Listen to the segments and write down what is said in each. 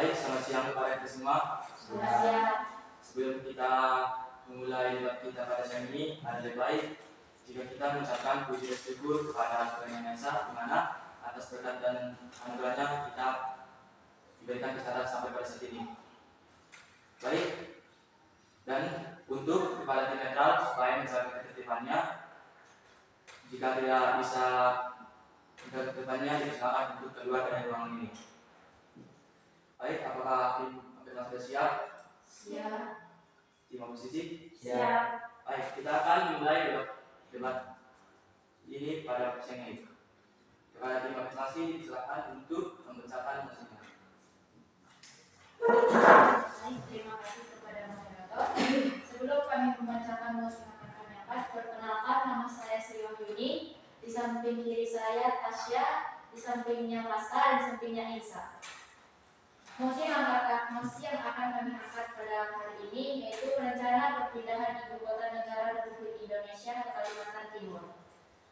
Baik, selamat siang kepada kita semua. Selamat siang. Sebelum kita memulai debat kita pada siang ini, ada lebih baik jika kita mengucapkan puji dan syukur kepada Tuhan Yang Maha Esa, di mana atas berkat dan anugerahnya kita diberikan kesehatan sampai pada saat ini. Baik, dan untuk kepala tim netral supaya menjaga ketertibannya, jika tidak bisa menjaga ketertibannya, disilakan untuk keluar dari ruangan ini. Baik, apakah tim sudah siap? Siap. Tim oposisi? Siap. Baik, kita akan mulai debat ini pada siang ini. Kepada tim oposisi disilakan untuk membacakan mosinya. Baik, terima kasih kepada moderator. Sebelum kami membacakan mosi yang akan kami angkat, perkenalkan nama saya Sri Wahyuni. Di samping kiri saya Tasya, di sampingnya Pasca, di sampingnya Isa. Mosi yang akan kami angkat pada hari ini yaitu rencana perpindahan ibu kota negara Republik Indonesia ke Kalimantan Timur.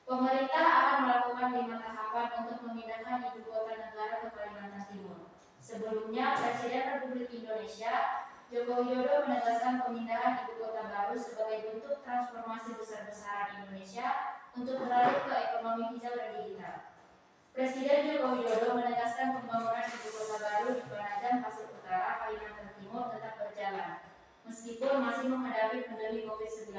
Pemerintah akan melakukan 5 tahapan untuk memindahkan ibu kota negara ke Kalimantan Timur. Sebelumnya, Presiden Republik Indonesia Joko Widodo menegaskan pemindahan ibu kota baru sebagai bentuk transformasi besar-besaran Indonesia untuk beralih ke ekonomi hijau dan digital. Presiden Joko Widodo menegaskan pembangunan ibu kota baru di Penajam Pasir Utara, Kalimantan Timur tetap berjalan, meskipun masih menghadapi pandemi COVID-19.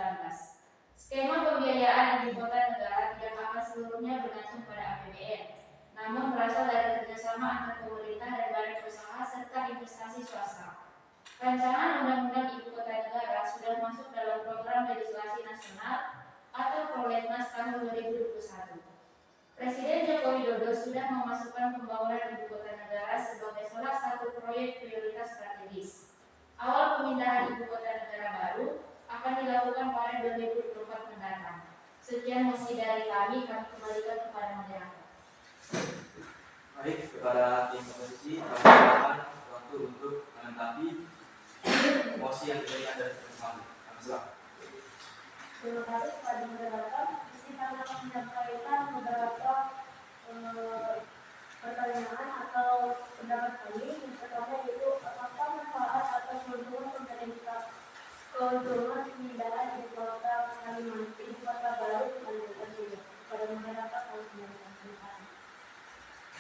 Skema pembiayaan ibu kota negara tidak akan seluruhnya bergantung pada APBN, namun berasal dari kerjasama antar pemerintah dan badan usaha serta investasi swasta. Rancangan Undang-Undang Ibu Kota Negara sudah masuk dalam program legislasi nasional atau Prolegnas tahun 2021. Presiden Joko Widodo sudah memasukkan pembangunan ibu kota negara sebagai salah satu proyek prioritas strategis. Awal pemindahan ibu kota negara baru akan dilakukan pada 2024 mendatang. Sekian mosi dari kami kembalikan kepada moderator. Baik, kepada tim oposisi, kami silakan waktu untuk menanggapi mosi yang diberikan dari teman-teman. Kami silakan. Terima kasih kepada moderator. Kami akan menyampaikan beberapa pertanyaan atau pendapat kami. Yang pertama yaitu apakah manfaat atau keuntungan pemindahan ibu kota Kalimantan, ibu kota baru di Kalimantan Timur. Kepada moderator kami menyampaikan.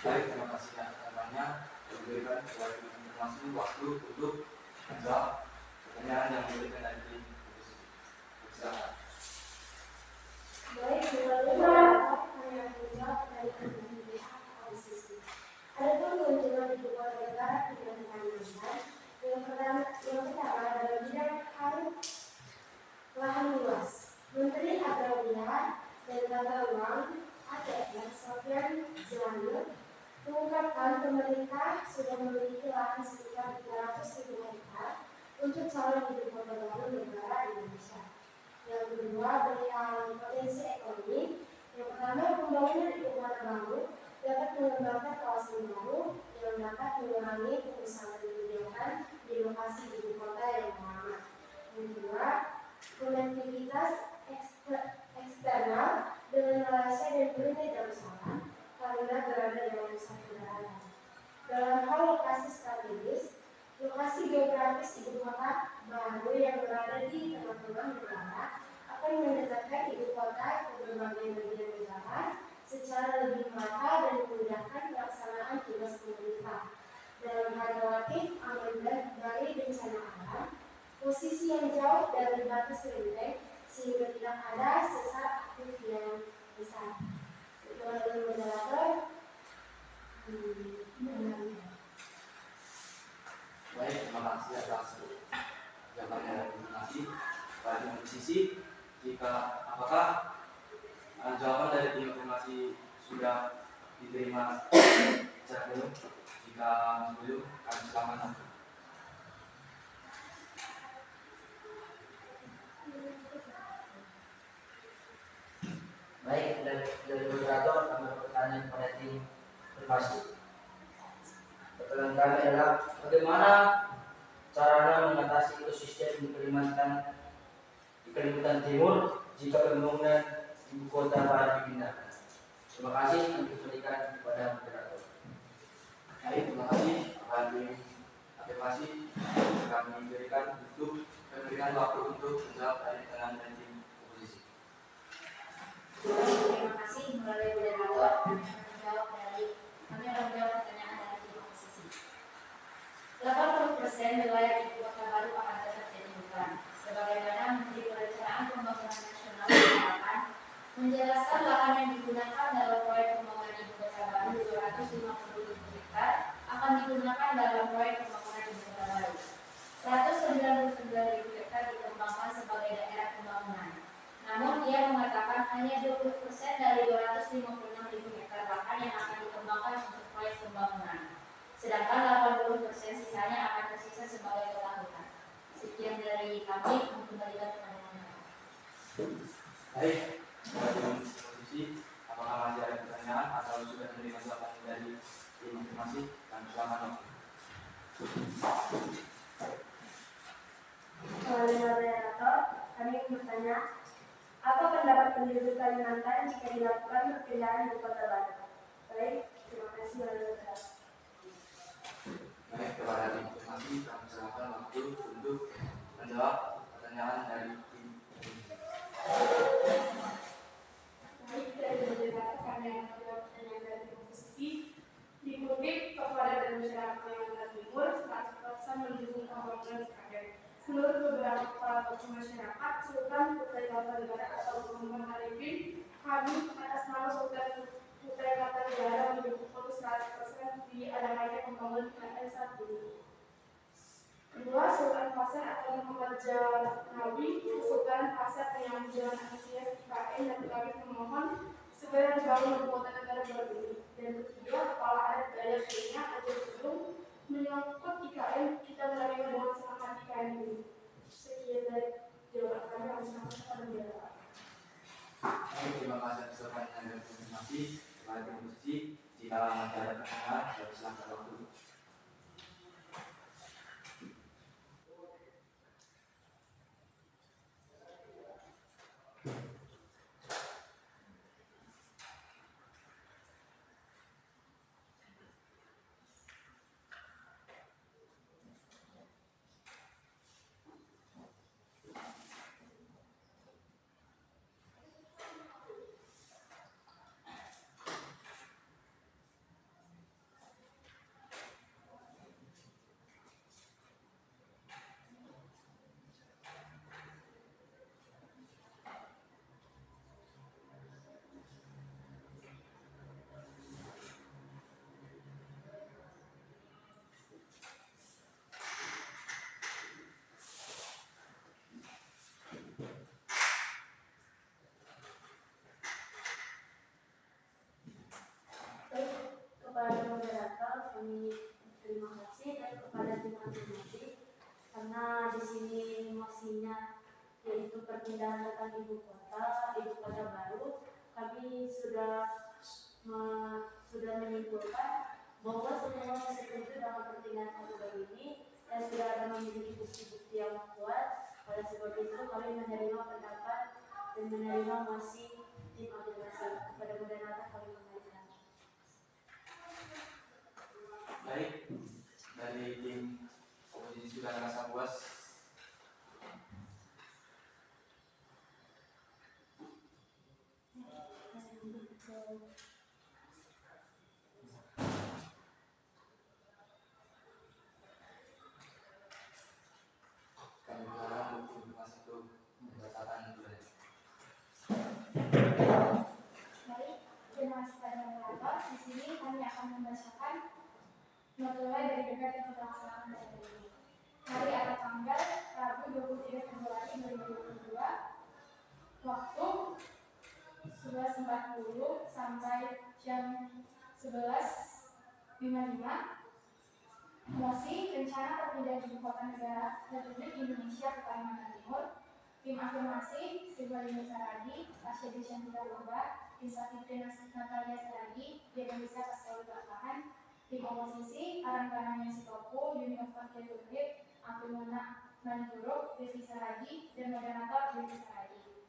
Baik, terima kasih atas jawabannya. Diberikan informasi waktu untuk menjawab pertanyaan yang diberikan dari tim oposisi. Silakan. Baik, moderator hanya menjawab dari oposisi. Adapun keuntungan ibu kota negara di Kalimantan, yang pertama adalah bidang lahan luas. Menteri Agraria dan Tata Ruang ATR Sofyan Jalil mengungkapkan pemerintah sudah memiliki lahan sekitar 300.000 hektar untuk calon ibu kota baru negara Indonesia. Yang kedua, perihal potensi ekonomi. Yang pertama, pembangunan ibu kota baru dapat mengembangkan kawasan baru yang dapat mengurangi pengusahaan kebijakan di lokasi ibu kota yang lama. Yang kedua, konektivitas eksternal dengan Malaysia dan Brunei Darussalam karena berada dalam satu daerah. Dalam hal lokasi strategis, lokasi geografis ibu kota baru yang berada di tengah-tengah negara akan mendekatkan ibu kota ke berbagai bagian negara secara lebih merata dan memudahkan pelaksanaan tugas pemerintah. Dalam hal relatif aman dari bencana alam, posisi yang jauh dari batas renteng sehingga tidak ada sesar aktif yang besar. Kepada moderator, Baik, terima kasih atas jawabannya dan informasi dari tim oposisi. Apakah jawaban dari tim oposisi sudah diterima secara penuh? Jika masih belum, kami silakan. Baik, dari moderator kami bertanya kepada tim oposisi. Pertanyaan kami adalah bagaimana cara mengatasi ekosistem di Kalimantan Timur jika pembangunan ibu kota baru dipindahkan. Terima kasih, kami berikan kepada moderator. Baik, terima kasih kepada tim afirmasi kami berikan waktu untuk menjawab dari tangan dan tim oposisi. Terima kasih melalui moderator menjawab dari kami akan menjawab pertanyaan dari tim oposisi. 80% wilayah ibu kota baru akan tetap jadi hutan. Sebagaimana Menteri Perencanaan Pembangunan Nasional mengatakan, menjelaskan lahan yang digunakan dalam proyek pembangunan ibu kota baru 250.000 hektar akan digunakan dalam proyek pembangunan ibu kota baru. 199.000 hektar dikembangkan sebagai daerah pembangunan. Namun ia mengatakan hanya 20% dari 256.000 hektar lahan yang akan dikembangkan untuk proyek pembangunan. Sedangkan 80% sisanya akan tersisa sebagai kota hutan. Sekian dari kami, kembalikan kepada moderator. Baik, tim oposisi, apakah masih ada pertanyaan atau sudah menerima jawaban dari tim afirmasi? Kami silakan. Melalui moderator, kami ingin bertanya, apa pendapat penduduk Kalimantan jika dilakukan perpindahan ibu kota baru? Baik, terima kasih melalui moderator. Baik, kepada tim afirmasi, kami silakan waktu untuk menjawab pertanyaan dari tim oposisi. Baik, dari moderator kami akan menjawab pertanyaan dari oposisi. Dikutip kepada masyarakat Kalimantan Timur, 100% mendukung pembangunan IKN. Menurut beberapa kepala tokoh masyarakat, Sultan Kutai Kartanegara atau Muhammad Arifin, kami atas nama Sultan Kutai Kartanegara mendukung penuh 100% di adanya pembangunan IKN saat ini. Kedua, Sultan Pasar atau Muhammad Jalawi, Sultan Pasar yang jalan antusias IKN dan kami memohon segera dibangun ibu kota negara baru ini. Dan ketiga, kepala adat Dayak Kenya atau sebelum menyangkut IKN, kita menerima dengan semangat IKN ini. Sekian dari jawaban kami yang sangat kepada moderator. Baik, terima kasih atas pertanyaan dan informasi kepada tim oposisi. Jika masih ada pertanyaan, silakan waktu. Kepada moderator kami terima kasih dan kepada tim afirmasi karena di sini mosinya yaitu perpindahan tentang ibu kota baru, kami sudah menyimpulkan bahwa semua setuju dengan perpindahan kota baru ini dan sudah ada memiliki bukti-bukti yang kuat. Oleh sebab itu kami menerima pendapat dan menerima mosi tim afirmasi. Kepada moderator kami kembalikan. Baik, dari tim oposisi sudah merasa puas. Kami berharap untuk informasi itu membacakan dulu. Baik, terima kasih kepada moderator. Di sini kami akan membacakan mulai dari debat yang terlaksana hari ini. Hari atau tanggal Rabu 23 Februari 2022, waktu 11.40 sampai jam 11.55. Mosi rencana perpindahan ibu kota negara Republik Indonesia ke Kalimantan Timur. Tim afirmasi Sriwayuni Saragi, Tasya Desyantika Purba, Tim Safitri Natalia Saragi, Dewanisa Kastawi Bakahan. Tim oposisi Aran Kananya Sitopo, Yuni Ofakia Turkit, Afirmana Manjuruk, Devi Saragi, dan moderator Devi Saragi.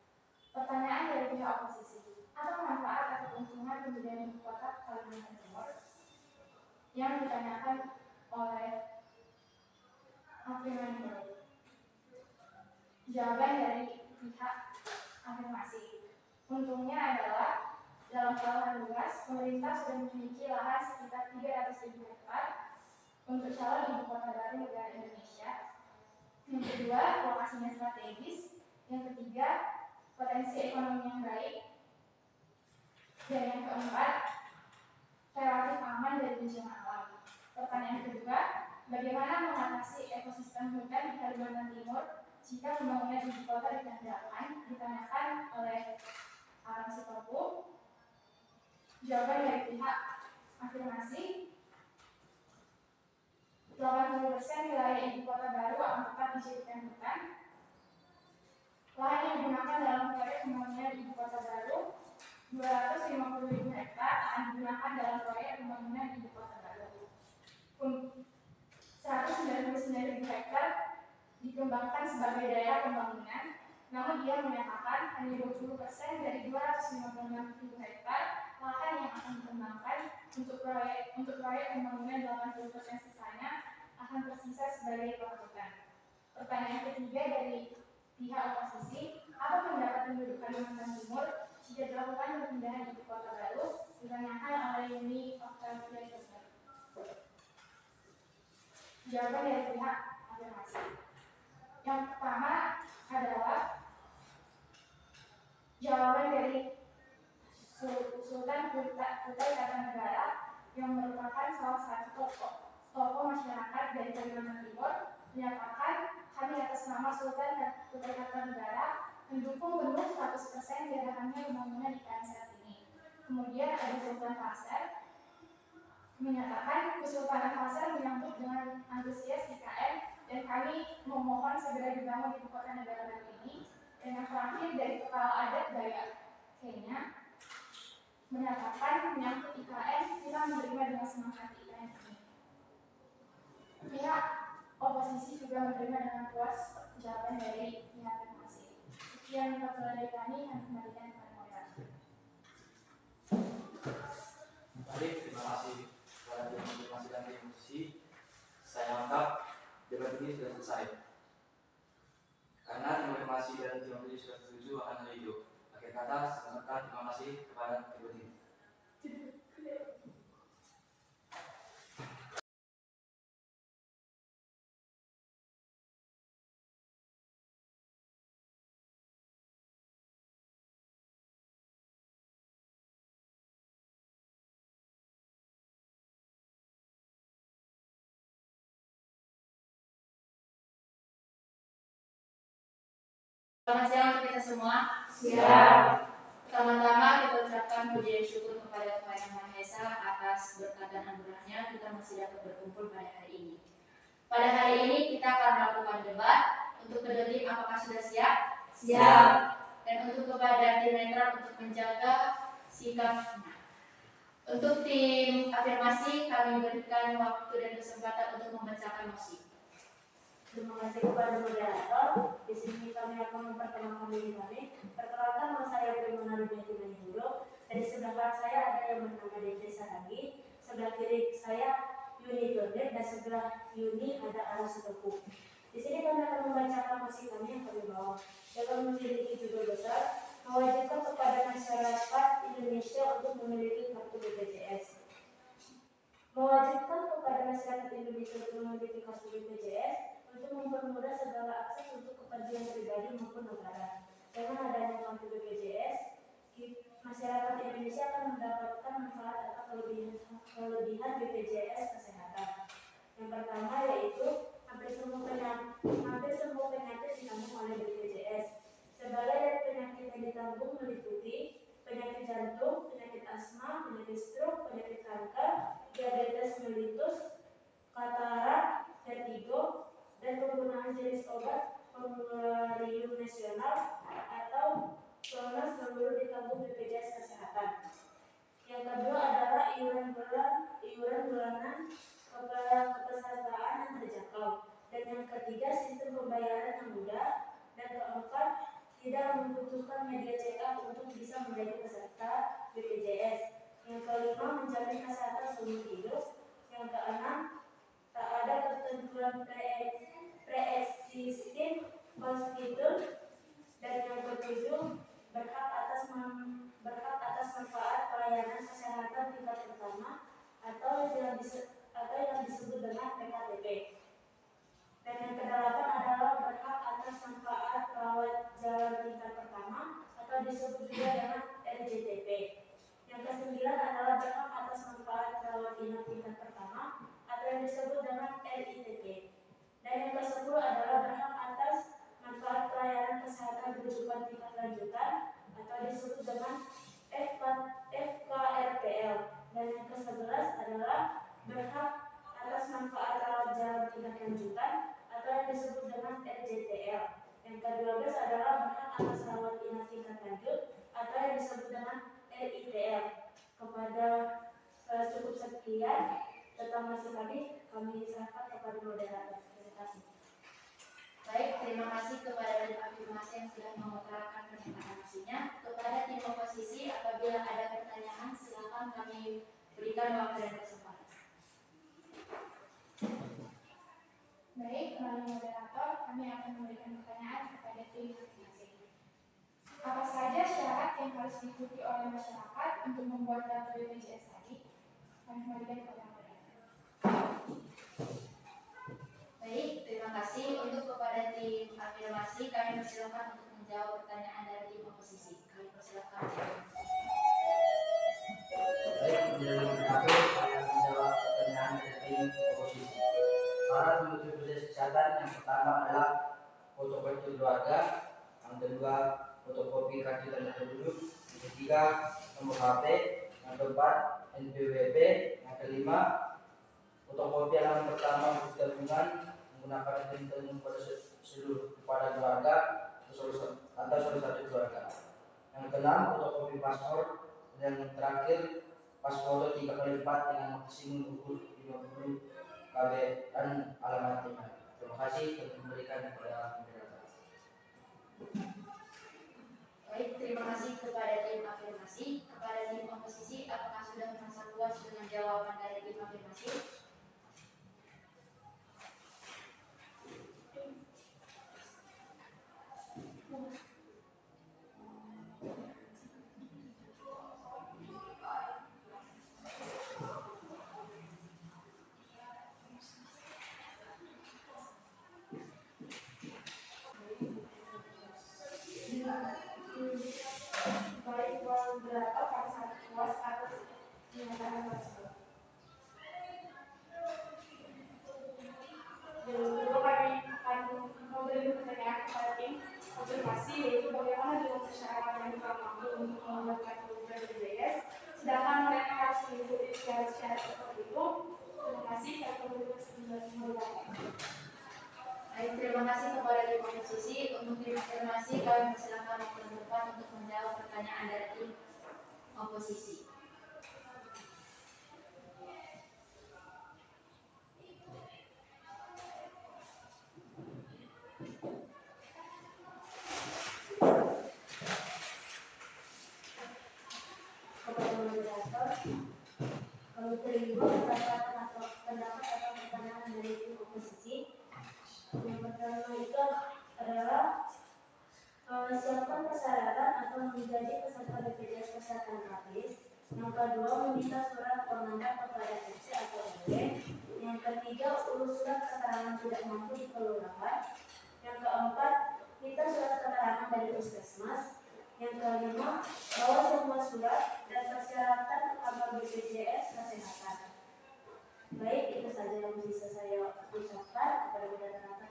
Pertanyaan dari pihak oposisi, apa manfaat atau keuntungan pemindahan ibu kota Kalimantan Timur? Yang ditanyakan oleh Jawaban dari pihak afirmasi. Untungnya adalah dalam lahan luas, pemerintah sudah memiliki lahan sekitar 300.000 hektar untuk calon ibu kota baru negara Indonesia. Yang kedua, lokasinya strategis. Yang ketiga, potensi ekonomi yang baik. Dan yang keempat, relatif aman dari bencana alam. Pertanyaan kedua, bagaimana mengatasi ekosistem hutan di Kalimantan Timur jika pembangunan ibu kota ditanyakan oleh Alam Sitopu? Jawaban dari pihak afirmasi, 80% wilayah ibu kota baru akan tetap dijadikan hutan. Lahan yang digunakan dalam proyek pembangunan ibu kota baru 250.000 hektar akan digunakan dalam proyek pembangunan ibu kota baru. 199.000 hektar dikembangkan sebagai daerah pembangunan, namun dia menyatakan hanya 20% dari 256.000 hektar lahan yang akan dikembangkan untuk proyek pembangunan. 80% sisanya akan tersisa sebagai hutan. Pertanyaan ketiga dari pihak oposisi, apa pendapat penduduk Kalimantan Timur jika dilakukan perpindahan ibu kota baru? Ditanyakan oleh Yuni Octavia Joseph. Jawaban dari pihak afirmasi. Yang pertama adalah jawaban dari Sultan Kutai Kartanegara yang merupakan salah satu tokoh masyarakat dari Kalimantan Timur, menyatakan kami atas nama Sultan Kutai Kartanegara mendukung penuh 100% gerakannya pembangunan IKN saat ini. Kemudian ada Sultan Pasir menyatakan Kesultanan Pasir menyambut dengan antusias IKN dan kami memohon segera dibangun ibu kota negara baru ini. Dan yang terakhir dari kepala adat Dayak Kenya menyatakan menyangkut IKN, kita menerima dengan senang hati IKN ini. Pihak oposisi juga menerima dengan puas jawaban dari pihak afirmasi. Sekian pertanyaan dari kami kembalikan kepada moderator. Baik, terima kasih kepada tim informasi dan tim musisi. Saya anggap debat ini sudah selesai. Karena tim informasi dan tim musisi sudah setuju akan hal itu. Akhir kata, saya ucapkan terima kasih kepada kedua tim. Selamat siang untuk kita semua. Siap. Pertama-tama kita ucapkan puji dan syukur kepada Tuhan Yang Maha Esa atas berkat dan anugerahnya kita masih dapat berkumpul pada hari ini. Pada hari ini kita akan melakukan debat. Untuk kedua tim, apakah sudah siap? Siap. Dan untuk kepada tim netral untuk menjaga sikapnya. Untuk tim afirmasi, kami berikan waktu dan kesempatan untuk membacakan mosi. Terima kasih kepada moderator. Di sini kami akan memperkenalkan diri kami. Perkenalkan, nama saya Primana Rubiatina Juro. Dari sebelah kanan saya ada yang bernama Devi Saragi. Sebelah kiri saya Yuni Jordan dan sebelah Yuni ada Alam Sitopu. Di sini kami akan membacakan mosi kami yang kami bawa. Dengan memiliki judul besar, mewajibkan kepada masyarakat Indonesia untuk memiliki kartu BPJS. Mewajibkan kepada masyarakat Indonesia untuk memiliki kartu BPJS untuk mempermudah segala akses untuk kepentingan pribadi maupun negara. Dengan adanya kartu BPJS, masyarakat Indonesia akan mendapatkan manfaat atau kelebihan BPJS kesehatan. Yang pertama yaitu hampir semua penyakit ditanggung oleh BPJS. Sebagai penyakit yang ditanggung meliputi penyakit jantung, penyakit asma, penyakit stroke, penyakit kanker, diabetes mellitus, katarak, vertigo, dan penggunaan jenis obat formularium nasional atau PLONAS seluruh ditanggung BPJS Kesehatan. Yang kedua adalah iuran bulanan kepesertaan yang terjangkau. Dan yang ketiga, sistem pembayaran yang mudah. Dan keempat, tidak membutuhkan media check up untuk bisa menjadi peserta BPJS. Yang kelima, menjamin kesehatan seumur hidup. Yang keenam, tak ada ketentuan preeksisting konstituen, dan yang ketujuh berhak atas manfaat pelayanan kesehatan tingkat pertama atau yang disebut dengan PKTP. Dan yang kedelapan adalah berhak atas manfaat rawat jalan tingkat pertama atau disebut juga dengan RJTP. Yang kesembilan adalah berhak atas manfaat rawat inap tingkat pertama atau yang disebut dengan RITP. Dan yang ke-10 adalah berhak atas manfaat pelayanan kesehatan rujukan tingkat lanjutan atau disebut dengan FKRPL. Dan yang ke-11 adalah berhak atas manfaat rawat jalan tingkat lanjutan atau yang disebut dengan RJTL. Yang ke-12 adalah berhak atas rawat inap tingkat lanjut atau yang disebut dengan RITL. Kepada cukup sekian tentang masih kami serahkan kepada moderator. Terima kasih. Baik, terima kasih kepada tim afirmasi yang sudah mengutarakan pernyataan hasilnya. Kepada tim oposisi, apabila ada pertanyaan, silakan kami berikan waktu dan kesempatan. Baik, melalui moderator, kami akan memberikan pertanyaan kepada tim masing-masing. Apa saja syarat yang harus diikuti oleh masyarakat untuk membuat data BPJS tadi? Kami memberikan kepada moderator. Baik, terima kasih. Untuk kepada tim afirmasi, kami persilakan untuk menjawab pertanyaan dari tim oposisi. Kami persilakan. Baik, menjadi moderator, saya akan menjawab pertanyaan dari tim oposisi. Syarat menuju BPJS Kesehatan yang pertama adalah fotokopi keluarga, yang kedua fotokopi kartu tanda penduduk, yang ketiga nomor HP, yang keempat NPWP, yang kelima fotokopi halaman pertama bukti tabungan menggunakan rekening seluruh kepada keluarga atau salah satu keluarga. Yang keenam fotokopi paspor, dan yang terakhir paspor 3 kali lipat dengan maksimum ukur 50 KB dan alamatnya. Terima kasih telah memberikan kepada moderator. Baik, terima kasih kepada tim afirmasi. Kepada tim oposisi, apakah sudah merasa puas dengan jawaban dari tim afirmasi? Baik moderator, kami sangat puas atas pernyataan tersebut. Kedua kami akan memberi pertanyaan kepada tim konfirmasi, yaitu bagaimana dengan persyaratan yang telah mampu untuk membuat kartu BPJS, sedangkan mereka harus mengikuti syarat-syarat seperti itu. Terima kasih. Baik, terima kasih kepada tim oposisi. Untuk tim afirmasi, kami persilakan waktu yang tepat untuk menjawab pertanyaan dari tim oposisi. Kepada moderator, kami terima pendapat atau pertanyaan dari tim oposisi. Yang pertama itu adalah siapkan persyaratan atau menjadi peserta BPJS Kesehatan gratis. Yang kedua, meminta surat pengantar kepada RT atau RW. Yang ketiga, urus surat keterangan tidak mampu di kelurahan. Yang keempat, minta surat keterangan dari puskesmas. Yang kelima, bawa semua surat dan persyaratan kantor BPJS Kesehatan. Baik, itu saja yang bisa saya ucapkan kepada moderator.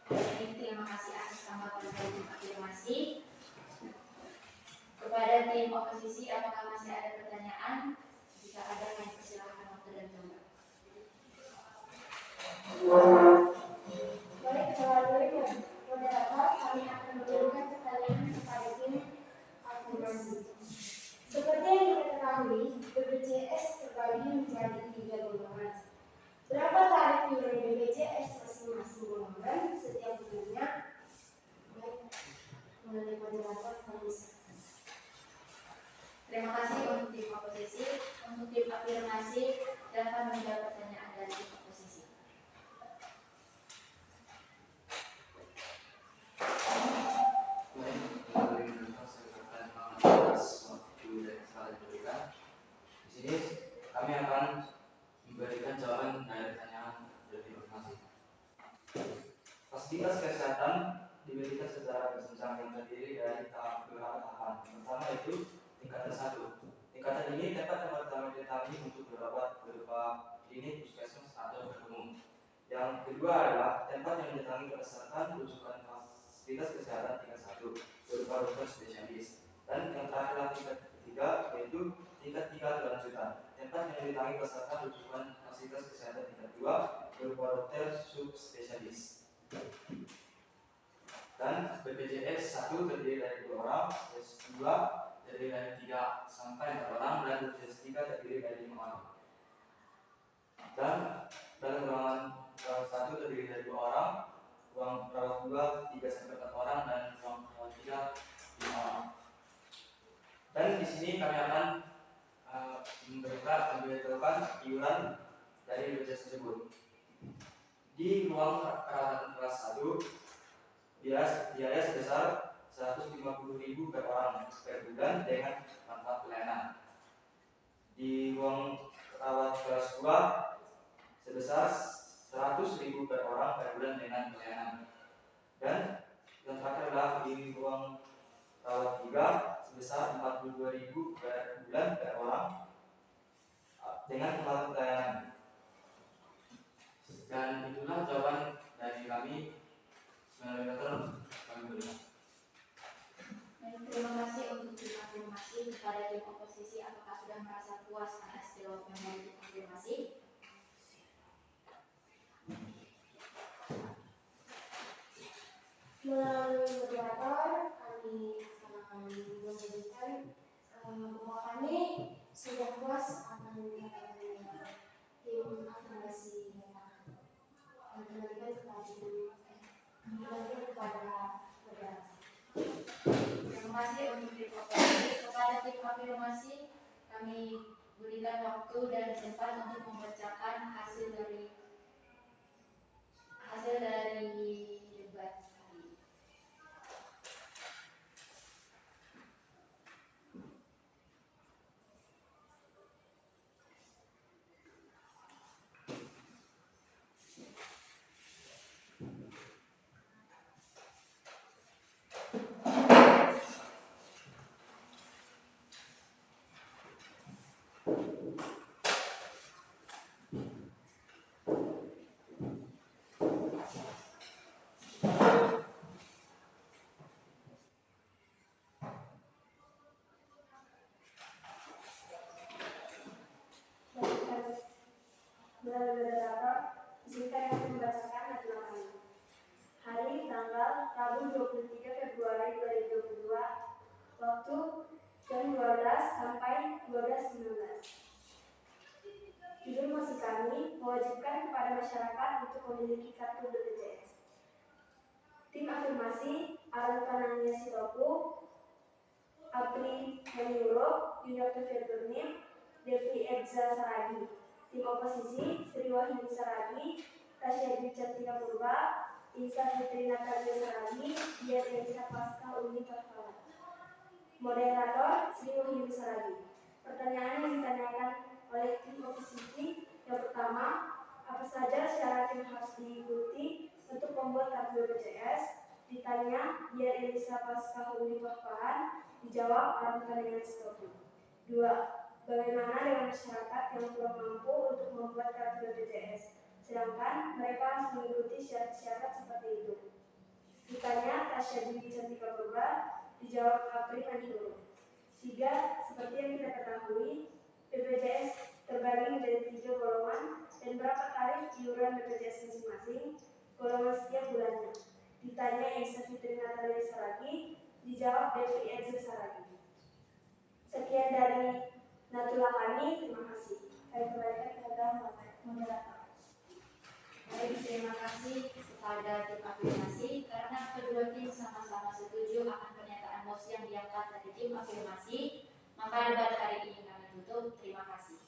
Baik, terima kasih atas tanggapan dari tim afirmasi. Kepada tim oposisi, apakah masih ada pertanyaan? Jika ada, kami persilakan waktu dan jawab. Baik, melalui moderator, kami akan memberikan pertanyaan kepada tim afirmasi. Seperti yang kita ketahui, BPJS terbagi menjadi 3 golongan. Berapa tarif iuran BPJS masing-masing golongan setiap bulannya? Baik, melalui moderator kami. Terima Fasilitas kesehatan diberikan secara berjenjang yang terdiri dari beberapa tahapan. Pertama itu tingkatan 1. Tingkatan ini tempat didatangi untuk berobat berupa klinik, puskesmas, atau dokter umum. Yang kedua adalah tempat yang didatangi berdasarkan rujukan fasilitas kesehatan tingkat 1 berupa dokter spesialis. Dan yang terakhir tingkat ketiga yaitu tingkat 3 kelanjutan. Tempat yang didatangi berdasarkan rujukan fasilitas kesehatan tingkat 2 berupa dokter subspesialis. Dan BPJS 1 terdiri dari 2 orang, BPJS 2 terdiri dari 3 sampai 4 orang, dan BPJS 3 terdiri dari 5 orang. Dan dalam ruangan perawat 1 terdiri dari 2 orang, ruang perawat 2 3 sampai 4 orang, dan ruang perawat 3 5 orang. Dan di sini kami akan memberitahukan iuran dari BPJS tersebut. Di ruang perawatan kelas 1 biaya sebesar 150.000 per orang per bulan dengan manfaat pelayanan. Di ruang perawat kelas 2 sebesar 100.000 per orang per bulan dengan pelayanan. Dan yang terakhir adalah di ruang perawat 3 sebesar 42.000 per bulan per orang dengan manfaat pelayanan. Dan itulah jawaban dari kami. Terima kasih untuk tim afirmasi. Kepada tim oposisi, apakah sudah merasa puas atas jawaban dari tim afirmasi? Melalui moderator, kami akan memberikan bahwa kami sudah puas akan tim afirmasi yang kembalikan kepada moderator. Terima kasih untuk tim oposisi. Kepada tim afirmasi, kami berikan waktu dan tempat untuk membacakan hasil dari debat hari ini. Melalui moderator, izinkan kami membacakan aturan kami. Hari tanggal Rabu 23 Februari 2022, waktu jam 12 sampai 12.19. Judul mosi kami mewajibkan kepada masyarakat untuk memiliki kartu BPJS. Tim afirmasi Aran Panania Sitopu, Apri Maniuro, Yunarto Ferdurnim, Devi Edza Saragi. Tim oposisi Sri Wahyuni Saragi, Tasya Dwi Cantika Purba, Insa Fitri Natalia Saragi, Dian Elisa Pasca Uni Parfala. Moderator Sri Wahyuni Saragi. Pertanyaan yang ditanyakan oleh tim oposisi yang pertama, apa saja syarat yang harus diikuti untuk membuat kartu BPJS? Ditanya Dian Elisa Pasca Uni Parfala, dijawab Aran Panania Sitopu. 2. Bagaimana dengan masyarakat yang kurang mampu untuk membuat kartu BPJS, sedangkan mereka harus mengikuti syarat-syarat seperti itu? Ditanya Tasya Dwi Cantika Purba, dijawab Apri Maniuro. 3. Seperti yang kita ketahui, BPJS terbagi menjadi 3 golongan dan berapa tarif iuran BPJS masing-masing golongan setiap bulannya? Ditanya Insa Fitri Natalia Saragi, dijawab Devi Edza Saragi. Sekian dari Natula kami, terima kasih. Kami kembalikan kepada moderator. Baik, terima kasih kepada tim afirmasi. Karena kedua tim sama-sama setuju akan pernyataan mosi yang diangkat dari tim afirmasi, maka debat hari ini kami tutup. Terima kasih.